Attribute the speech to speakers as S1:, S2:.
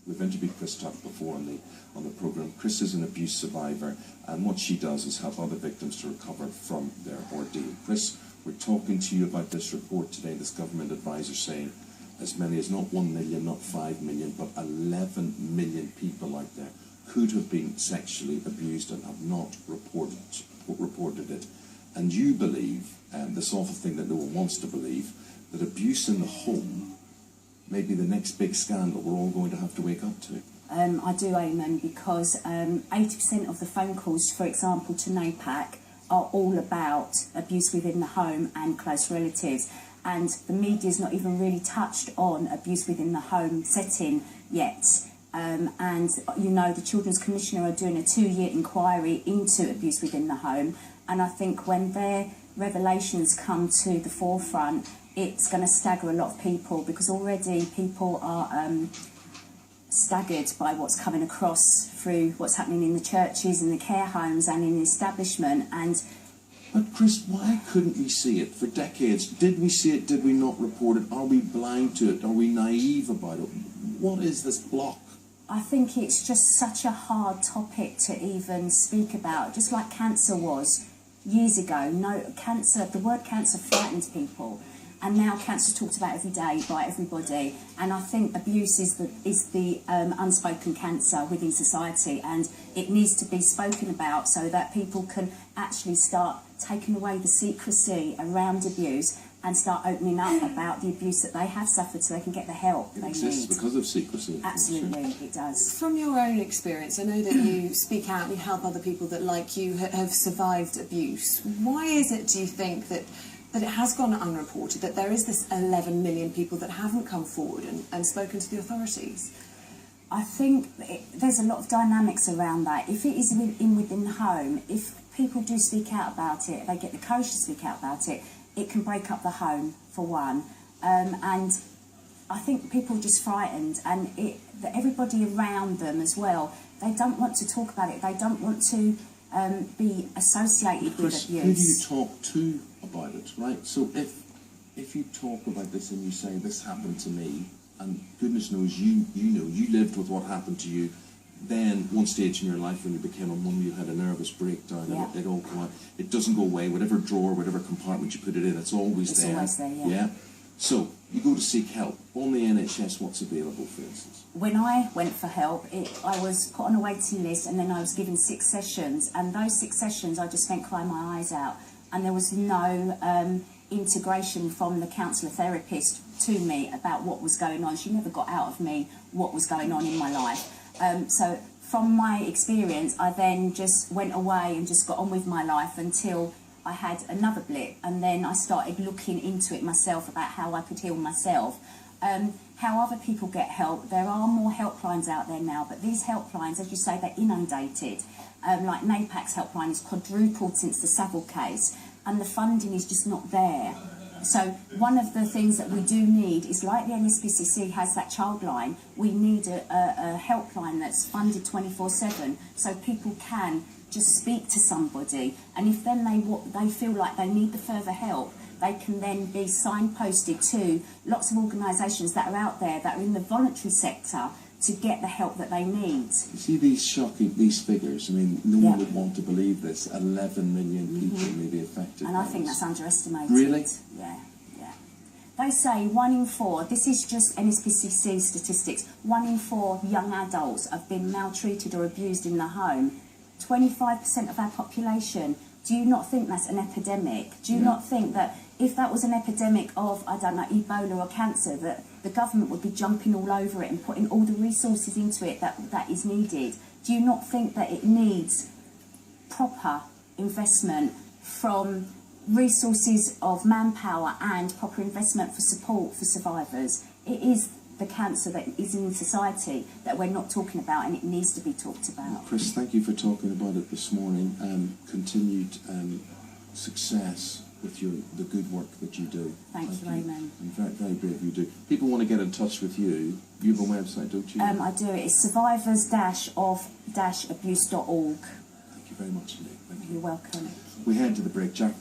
S1: We've interviewed Chris Tuck before on the programme. Chris is an abuse survivor, and what she does is help other victims to recover from their ordeal. Chris, we're talking to you about this report today, this government advisor saying as many as not 1 million, not 5 million, but 11 million people out there could have been sexually abused and have not reported it. And you believe, this awful thing that no one wants to believe, that abuse in the home may be the next big scandal we're all going to have to wake up to.
S2: I do, Eamonn, because 80% of the phone calls, for example, to NAPAC are all about abuse within the home and close relatives. And the media's not even really touched on abuse within the home setting yet. And, you know, the Children's Commissioner are doing a 2-year inquiry into abuse within the home. And I think when their revelations come to the forefront, it's going to stagger a lot of people, because already people are staggered by what's coming across through what's happening in the churches, in the care homes and in the establishment.
S1: But Chris, why couldn't we see it? For decades, did we see it, did we not report it? Are we blind to it? Are we naive about it? What is this block?
S2: I think it's just such a hard topic to even speak about, just like cancer was years ago. No, cancer, the word cancer frightened people, and now cancer is talked about every day by everybody. And I think abuse is the unspoken cancer within society, and it needs to be spoken about so that people can actually start taking away the secrecy around abuse and start opening up about the abuse that they have suffered, so they can get the help they need.
S1: It exists because of secrecy.
S2: Absolutely, it does.
S3: From your own experience, I know that you speak out and you help other people that, like you, have survived abuse. Why is it, do you think, that it has gone unreported, that there is this 11 million people that haven't come forward and spoken to the authorities?
S2: I think there's a lot of dynamics around that. If it is within the home, if people do speak out about it, they get the courage to speak out about it, it can break up the home, for one. And I think people are just frightened, and everybody around them as well, they don't want to talk about it, they don't want to be associated
S1: Chris,
S2: with abuse.
S1: Who do you talk to about it, right? So if you talk about this and you say, this happened to me, and goodness knows you lived with what happened to you, then one stage in your life when you became a mum, you had a nervous breakdown,
S2: yeah.
S1: And it all come out. It doesn't go away, whatever drawer, whatever compartment you put it in, it's always there.
S2: It's always there, yeah.
S1: So you go to seek help. On the NHS, what's available, for instance?
S2: When I went for help, I was put on a waiting list, and then I was given 6 sessions, and those 6 sessions I just spent crying my eyes out, and there was no integration from the counsellor therapist to me about what was going on. She never got out of me what was going on in my life. So from my experience, I then just went away and just got on with my life until I had another blip, and then I started looking into it myself about how I could heal myself. How other people get help, there are more helplines out there now, but these helplines, as you say, they're inundated. Like NAPAC's helpline is quadrupled since the Savile case, and the funding is just not there. So one of the things that we do need is, like the NSPCC has that child line, we need a helpline that's funded 24/7, so people can just speak to somebody, and if then they feel like they need the further help, they can then be signposted to lots of organisations that are out there that are in the voluntary sector to get the help that they need.
S1: You see these figures, I mean, no one would want to believe this. 11 million people may be affected.
S2: And I think that's underestimated.
S1: Really?
S2: Yeah. They say 1 in 4, this is just NSPCC statistics, 1 in 4 young adults have been maltreated or abused in the home. 25% of our population. Do you not think that's an epidemic? Do you not think that if that was an epidemic of, I don't know, Ebola or cancer, that the government would be jumping all over it and putting all the resources into it that is needed? Do you not think that it needs proper investment from resources of manpower and proper investment for support for survivors? It is the cancer that is in society that we're not talking about, and it needs to be talked about.
S1: Chris, thank you for talking about it this morning. Continued success with the good work that you do.
S2: Thank you, Eamonn.
S1: And very, very brave you do. People want to get in touch with you. You have a website, don't you?
S2: I do. It's survivors-of-abuse.org.
S1: Thank you very much indeed. Thank you.
S2: You're welcome.
S1: We head to the break. Jack.